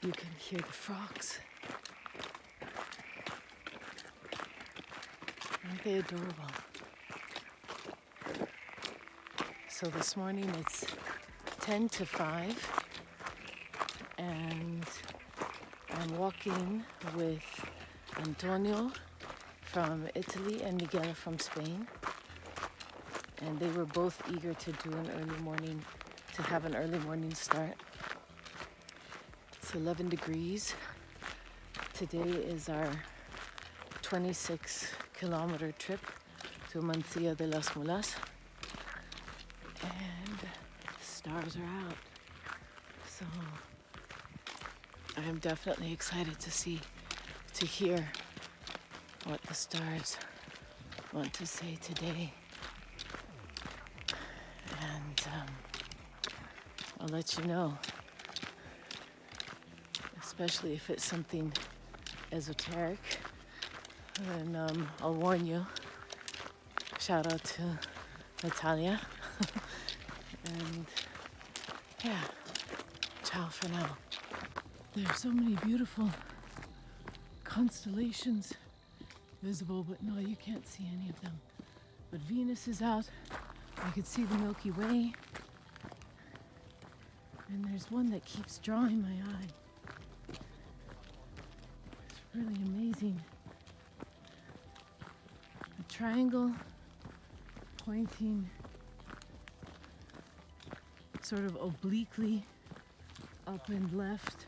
You can hear the frogs. Aren't they adorable? So this morning it's 10 to 5 and I'm walking with Antonio from Italy and Miguel from Spain. And they were both eager to do an early morning, to have an early morning start. It's 11 degrees. Today is our 26-kilometer trip to Mansilla de las Mulas. And the stars are out. So I'm definitely excited to hear what the stars want to say today. And I'll let you know, especially if it's something esoteric, then I'll warn you. Shout out to Natalia. And yeah, ciao for now. There's so many beautiful constellations visible, but no, you can't see any of them. But Venus is out. I could see the Milky Way. And there's one that keeps drawing my eye. It's really amazing. A triangle pointing sort of obliquely up and left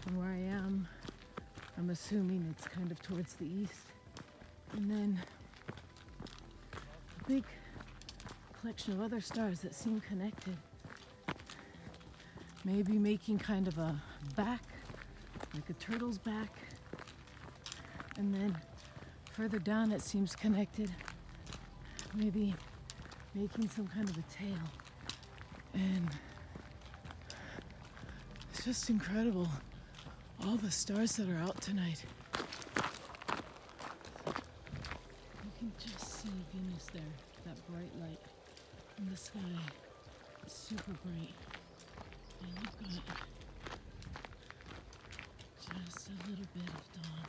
from where I am. I'm assuming it's kind of towards the east. And then a big collection of other stars that seem connected. Maybe making kind of a back, like a turtle's back. And then further down it seems connected. Maybe making some kind of a tail. And it's just incredible. All the stars that are out tonight. You can just see Venus there, that bright light in the sky. It's super bright. And you've got just a little bit of dawn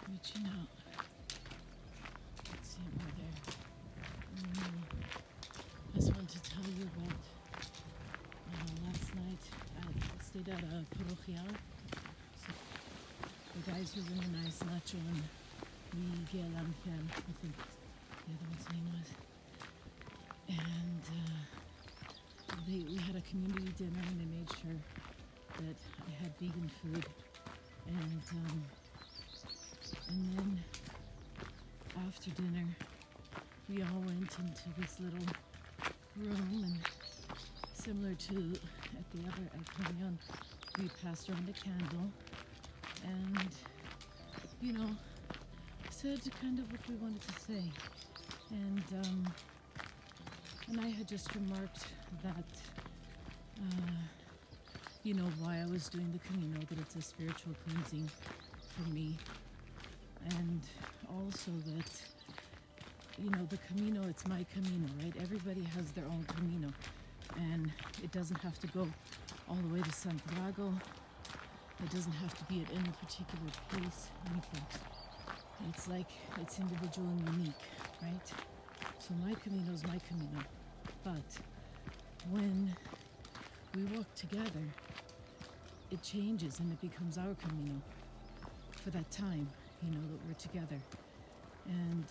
reaching out. Let's see it right there. I just want to tell you about last night. I stayed at a Bercianos. So the guys were really nice, Nacho and Miguel, Ambient, I think the other one's name was. And we had a community dinner and they made sure that I had vegan food. And then after dinner, we all went into this little room, and similar to at the other El Camino, we passed around a candle and, said kind of what we wanted to say. And I had just remarked that, why I was doing the Camino, that it's a spiritual cleansing for me. And also that, the Camino, it's my Camino, right? Everybody has their own Camino. And it doesn't have to go all the way to Santiago. It doesn't have to be at any particular pace, anything. It's like, it's individual and unique, right? So my Camino is my Camino. But when we walk together, it changes and it becomes our Camino for that time, that we're together. And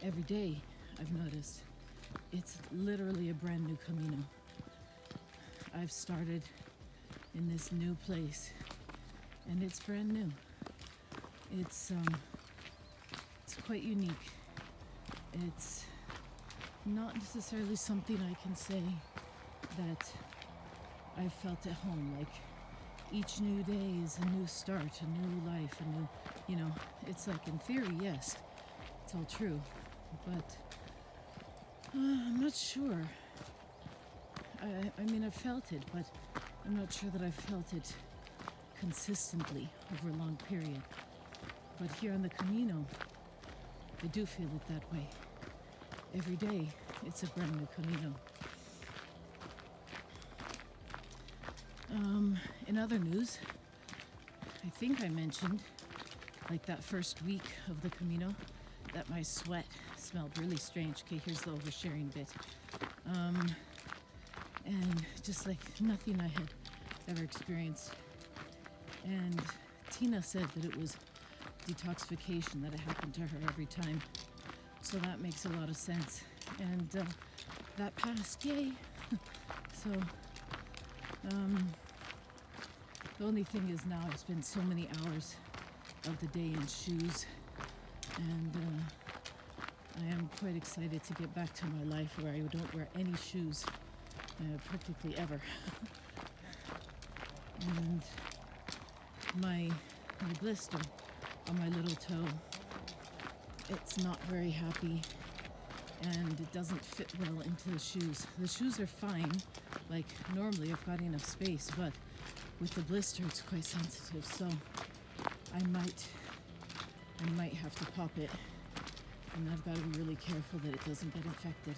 every day, I've noticed, it's literally a brand new Camino. I've started in this new place, and it's brand new. It's quite unique. It's not necessarily something I can say that I felt at home. Like, each new day is a new start, a new life, a new, it's like, in theory, yes, it's all true, but I'm not sure. I mean, I felt it, but I'm not sure that I felt it consistently over a long period. But here on the Camino, I do feel it that way. Every day, it's a brand new Camino. In other news, I think I mentioned, like that first week of the Camino, that my sweat smelled really strange. Okay, here's the oversharing bit. And just like nothing I had ever experienced. And Tina said that it was detoxification, that it happened to her every time. So that makes a lot of sense. And that passed, yay! So, the only thing is now I spend so many hours of the day in shoes, and I am quite excited to get back to my life where I don't wear any shoes practically ever. And my blister on my little toe, it's not very happy, and it doesn't fit well into the shoes. The shoes are fine, like normally I've got enough space, but with the blister it's quite sensitive, so I might have to pop it, and I've got to be really careful that it doesn't get infected.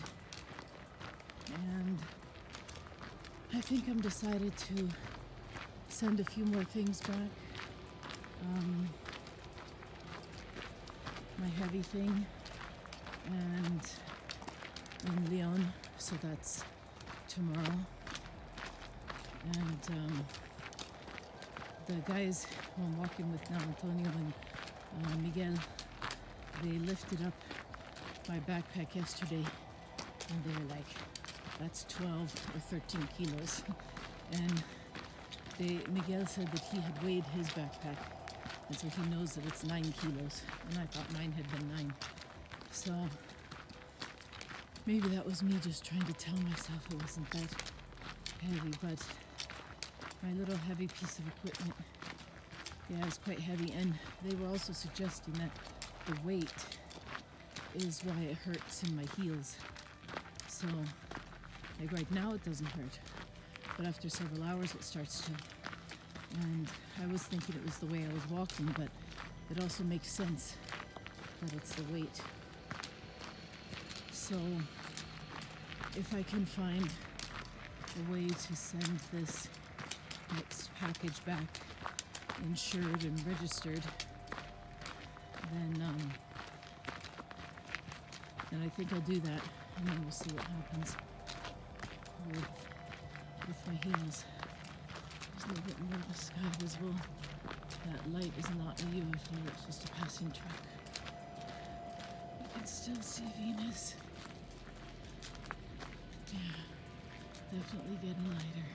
And I think I'm decided to send a few more things back. My heavy thing, and in Leon, so that's tomorrow. And the guys who I'm walking with now, Antonio and Miguel, they lifted up my backpack yesterday, and they were like, that's 12 or 13 kilos. And Miguel said that he had weighed his backpack, and so he knows that it's 9 kilos, and I thought mine had been 9. So maybe that was me just trying to tell myself it wasn't that heavy, but my little heavy piece of equipment, yeah, it's quite heavy. And they were also suggesting that the weight is why it hurts in my heels. So like right now it doesn't hurt, but after several hours it starts to. And I was thinking it was the way I was walking, but it also makes sense that it's the weight. So if I can find a way to send this next package back insured and registered, then I think I'll do that, and then we'll see what happens with my heels. There's a little bit more of the sky visible. That light is not a UFO, it's just a passing truck. You can still see Venus. Yeah, definitely getting lighter.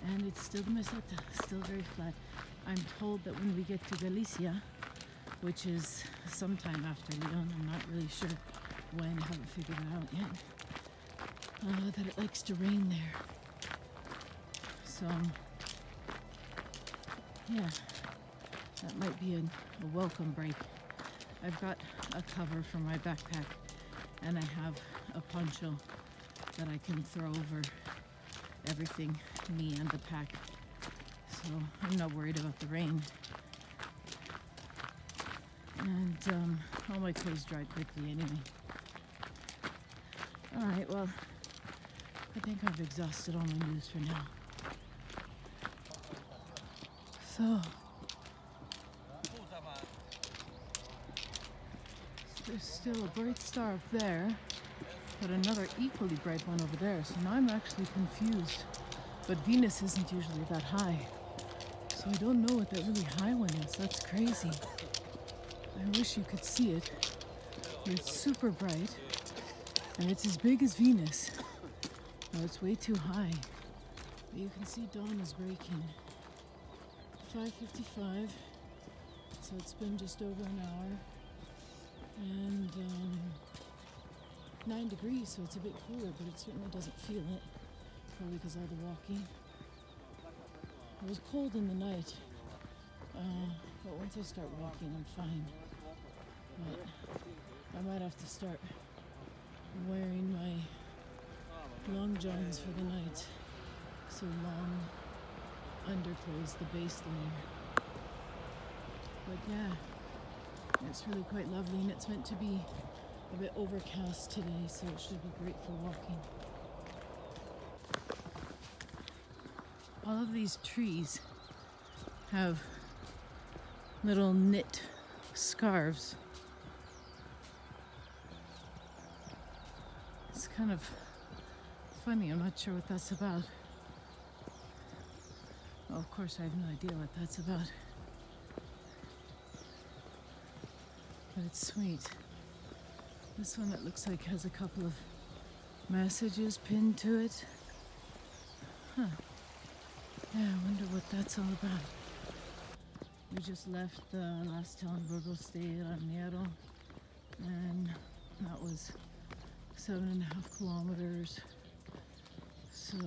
And it's still Meseta, still very flat. I'm told that when we get to Galicia, which is sometime after Leon, I'm not really sure when, I haven't figured it out yet, that it likes to rain there. So, yeah, that might be a welcome break. I've got a cover for my backpack, and I have a poncho that I can throw over everything, me and the pack. So I'm not worried about the rain. And all my clothes dry quickly anyway. Alright, well, I think I've exhausted all my news for now. So, there's still a bright star up there, but another equally bright one over there. So now I'm actually confused. But Venus isn't usually that high. So I don't know what that really high one is. That's crazy. I wish you could see it. It's super bright, and it's as big as Venus. No, it's way too high. But you can see dawn is breaking. 5:55, so it's been just over an hour. And 9 degrees, so it's a bit cooler, but it certainly doesn't feel it. Probably because of all the walking. It was cold in the night, but once I start walking, I'm fine. But I might have to start wearing my long johns for the night. So long underclothes, the base layer. But yeah, it's really quite lovely, and it's meant to be a bit overcast today, so it should be great for walking. all of these trees have little knit scarves. It's kind of funny. I'm not sure what that's about. Well, of course, I have no idea what that's about. But it's sweet. This one, it looks like, has a couple of messages pinned to it. Huh. Yeah, I wonder what that's all about. We just left the last town, Burgos de Raniero, and that was 7.5 kilometers. So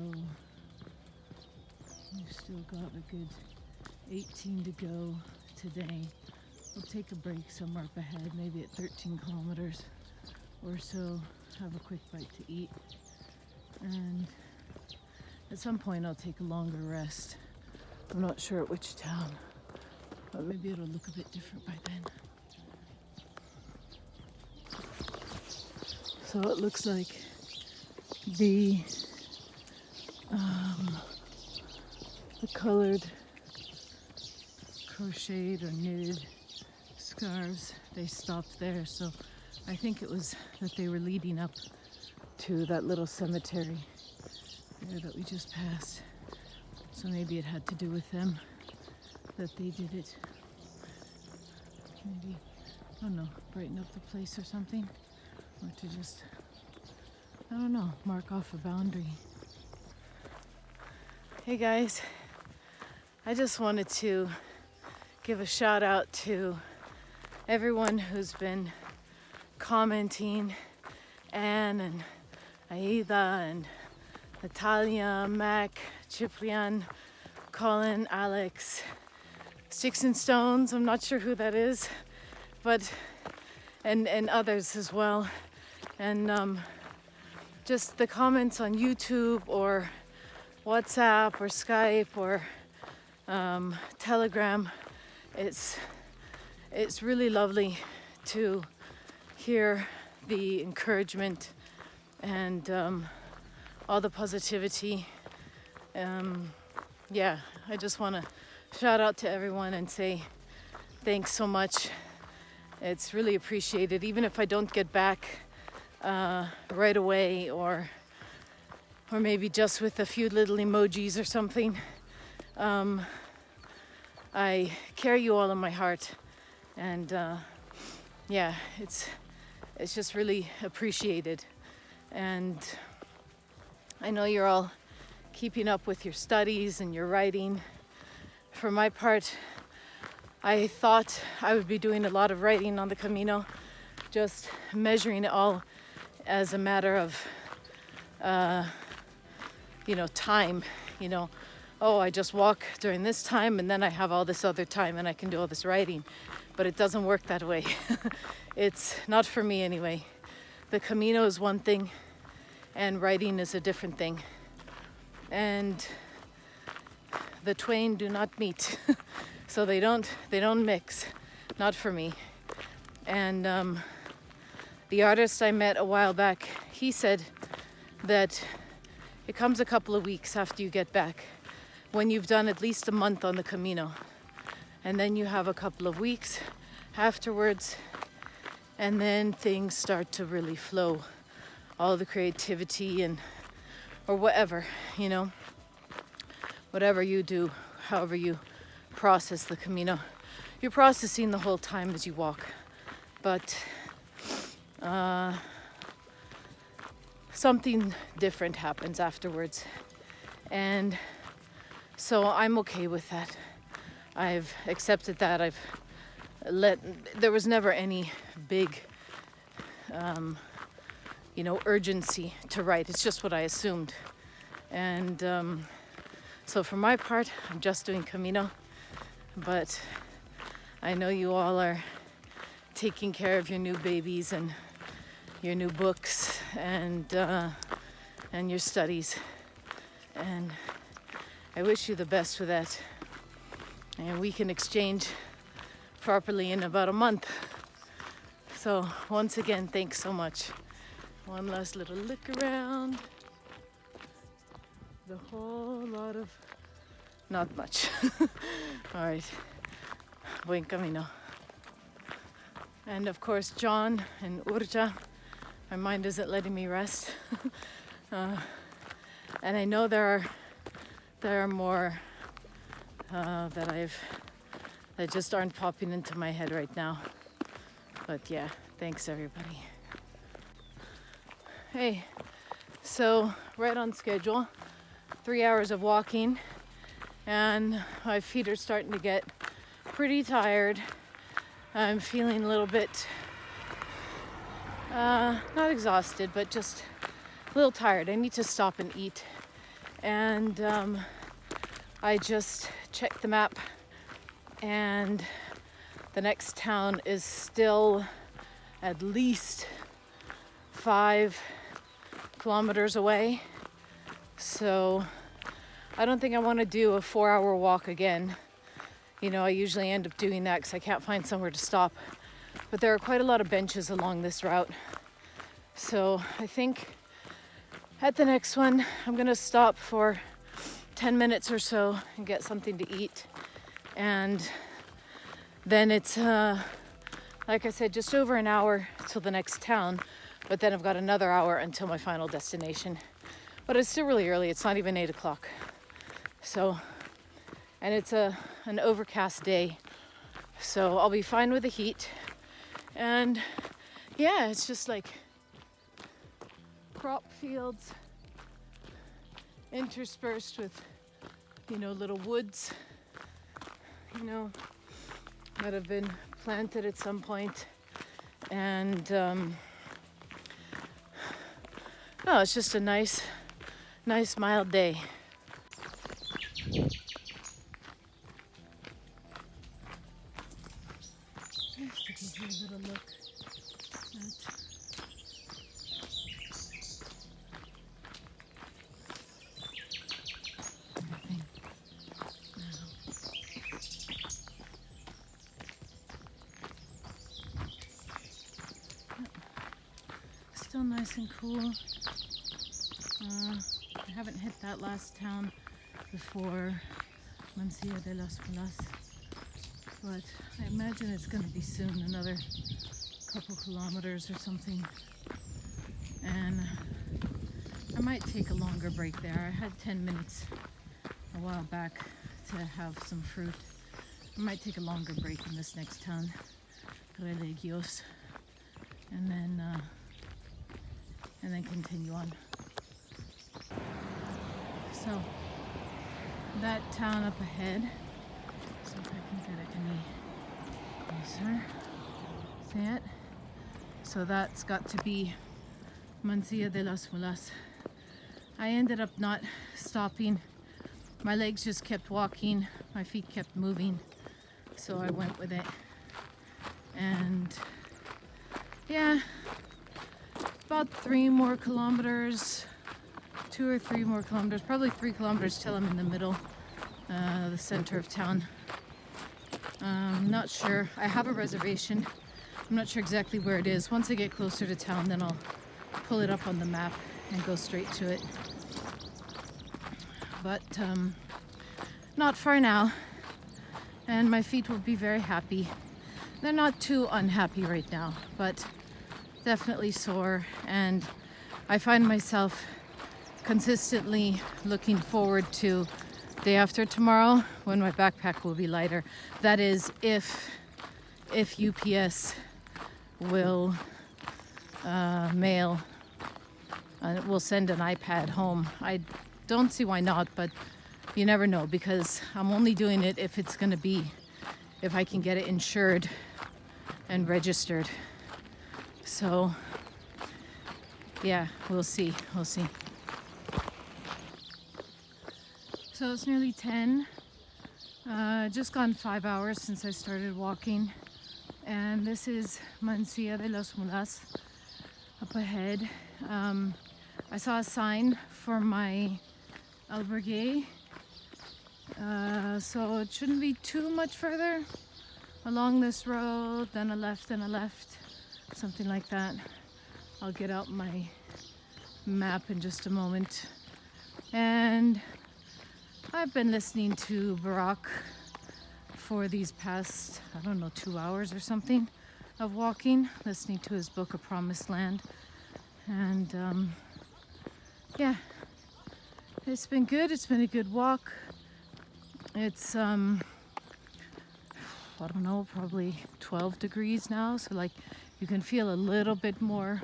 we've still got a good 18 to go today. We'll take a break somewhere up ahead, maybe at 13 kilometers or so, have a quick bite to eat. And at some point I'll take a longer rest. I'm not sure at which town, but maybe it'll look a bit different by then. So it looks like the colored crocheted or knitted scarves, they stopped there. So I think it was that they were leading up to that little cemetery there that we just passed. So maybe it had to do with them that they did it. Maybe, I don't know, brighten up the place or something. Or to just, I don't know, mark off a boundary. Hey guys, I just wanted to give a shout out to everyone who's been commenting, Anne and Aida and Natalia, Mac, Ciprian, Colin, Alex, Sticks and Stones, I'm not sure who that is, but and others as well. And just the comments on YouTube or WhatsApp or Skype or Telegram, it's really lovely to hear the encouragement and all the positivity. Yeah, I just want to shout out to everyone and say thanks so much. It's really appreciated, even if I don't get back right away, or maybe just with a few little emojis or something. I carry you all in my heart, and yeah, it's just really appreciated. And I know you're all keeping up with your studies and your writing. For my part, I thought I would be doing a lot of writing on the Camino, just measuring it all as a matter of, time, oh, I just walk during this time and then I have all this other time and I can do all this writing. But it doesn't work that way. It's not for me anyway. The Camino is one thing and writing is a different thing. And the twain do not meet. So they don't mix. Not for me. And the artist I met a while back, he said that it comes a couple of weeks after you get back, when you've done at least a month on the Camino. And then you have a couple of weeks afterwards, and then things start to really flow. All the creativity or whatever, whatever you do, however you process the Camino. You're processing the whole time as you walk, but something different happens afterwards. And so I'm okay with that. I've accepted that. There was never any big, urgency to write. It's just what I assumed. And so for my part, I'm just doing Camino. But I know you all are taking care of your new babies and your new books and your studies. And I wish you the best for that. And we can exchange properly in about a month. So once again, thanks so much. One last little look around. The whole lot of not much. All right, buen camino. And of course, John and Urja, my mind isn't letting me rest. And I know there are more that just aren't popping into my head right now. But yeah, thanks everybody. Hey, so right on schedule, 3 hours of walking, and my feet are starting to get pretty tired. I'm feeling a little bit, not exhausted, but just a little tired. I need to stop and eat. And I just checked the map, and the next town is still at least 5 kilometers away. So I don't think I want to do a 4-hour walk again. You know, I usually end up doing that because I can't find somewhere to stop. But there are quite a lot of benches along this route. So I think at the next one, I'm going to stop for 10 minutes or so and get something to eat. And then it's, like I said, just over an hour till the next town. But then I've got another hour until my final destination. But it's still really early. It's not even 8 o'clock. So, and it's an overcast day. So I'll be fine with the heat. And yeah, it's just like crop fields interspersed with, you know, little woods, you know, that have been planted at some point. And no, it's just a nice mild day. Just to give you a little look at everything now. Still nice and cool. I haven't hit that last town before Mansilla de las Mulas, but I imagine it's going to be soon, another couple kilometers or something. And I might take a longer break there. I had 10 minutes a while back to have some fruit. I might take a longer break in this next town, Religios, and then continue on. So that town up ahead, see if I can get it any closer. See it? So that's got to be Mansilla de las Mulas. I ended up not stopping. My legs just kept walking, my feet kept moving, so I went with it. And yeah, about 3 more kilometers, 2 or 3 more kilometers, probably 3 kilometers till I'm in the middle, the center of town. Not sure. I have a reservation. I'm not sure exactly where it is. Once I get closer to town, then I'll pull it up on the map and go straight to it. But not far now, and my feet will be very happy. They're not too unhappy right now, but definitely sore, and I find myself consistently looking forward to day after tomorrow when my backpack will be lighter. That is if UPS will mail and will send an iPad home. I don't see why not, but you never know, because I'm only doing it if it's going to be, if I can get it insured and registered. So yeah, we'll see. So it's nearly 10. Just gone 5 hours since I started walking, and this is Mansilla de las Mulas up ahead. I saw a sign for my albergue, so it shouldn't be too much further along this road, then a left, something like that. I'll get out my map in just a moment. And I've been listening to Barack for these past, I don't know, 2 hours or something of walking, listening to his book, A Promised Land. And yeah, it's been good. It's been a good walk. It's, I don't know, probably 12 degrees now. So like you can feel a little bit more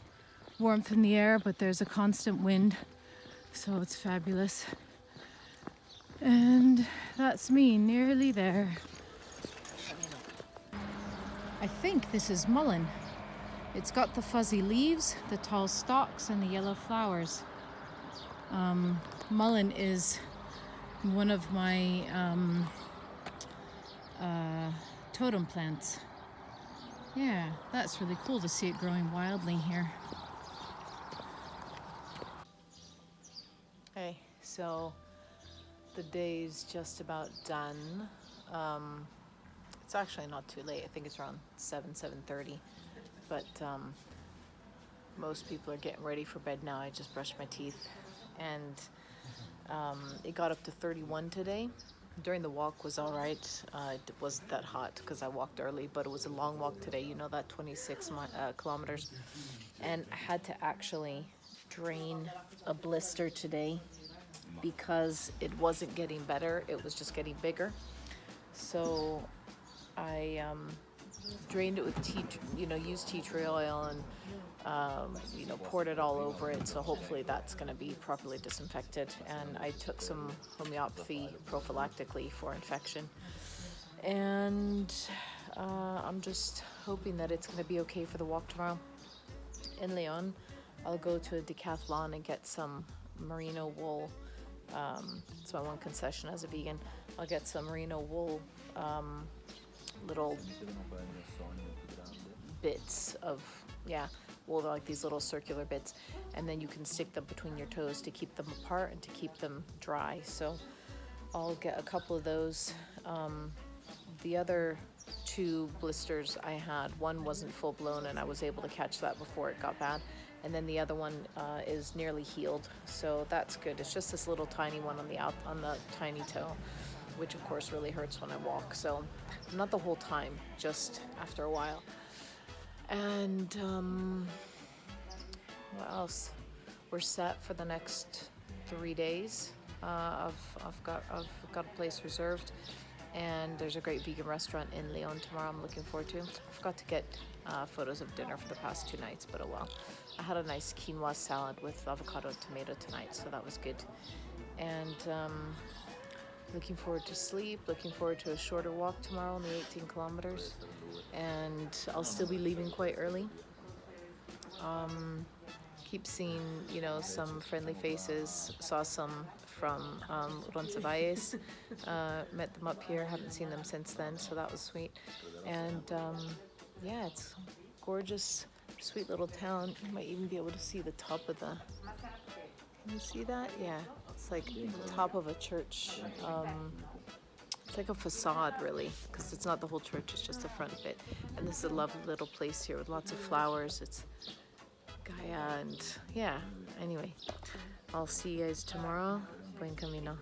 warmth in the air, but there's a constant wind. So it's fabulous. And that's me, nearly there. I think this is mullein. It's got the fuzzy leaves, the tall stalks, and the yellow flowers. Mullein is one of my totem plants. Yeah, that's really cool to see it growing wildly here. Hey, so the day's just about done. It's actually not too late. I think it's around 7:30. But most people are getting ready for bed now. I just brushed my teeth. And it got up to 31 today. During the walk was all right. It wasn't that hot because I walked early, but it was a long walk today. You know, that 26 kilometers. And I had to actually drain a blister today because it wasn't getting better. It was just getting bigger. So I drained it with used tea tree oil and poured it all over it. So hopefully that's going to be properly disinfected. And I took some homeopathy prophylactically for infection. And I'm just hoping that it's going to be okay for the walk tomorrow. In Leon, I'll go to a decathlon and get some merino wool. It's my one concession as a vegan. I'll get some merino wool little bits of wool, like these little circular bits, and then you can stick them between your toes to keep them apart and to keep them dry. So I'll get a couple of those. The other 2 blisters I had, one wasn't full blown and I was able to catch that before it got bad, and then the other one is nearly healed, so that's good. It's just this little tiny one on the tiny toe, which of course really hurts when I walk. So not the whole time, just after a while. And what else? We're set for the next 3 days. I've got a place reserved, and there's a great vegan restaurant in Leon tomorrow I'm looking forward to. I forgot to get photos of dinner for the past 2 nights, but oh well. I had a nice quinoa salad with avocado and tomato tonight, so that was good. And looking forward to sleep, looking forward to a shorter walk tomorrow on the 18 kilometers. And I'll still be leaving quite early. Keep seeing, some friendly faces. Saw some from Roncesvalles. Met them up here, haven't seen them since then, so that was sweet. And it's gorgeous, sweet little town. You might even be able to see the top of can you see that? Yeah, it's like the top of a church. It's like a facade, really, because it's not the whole church, it's just the front bit. And this is a lovely little place here with lots of flowers. It's Gaia, and anyway, I'll see you guys tomorrow. Buen camino.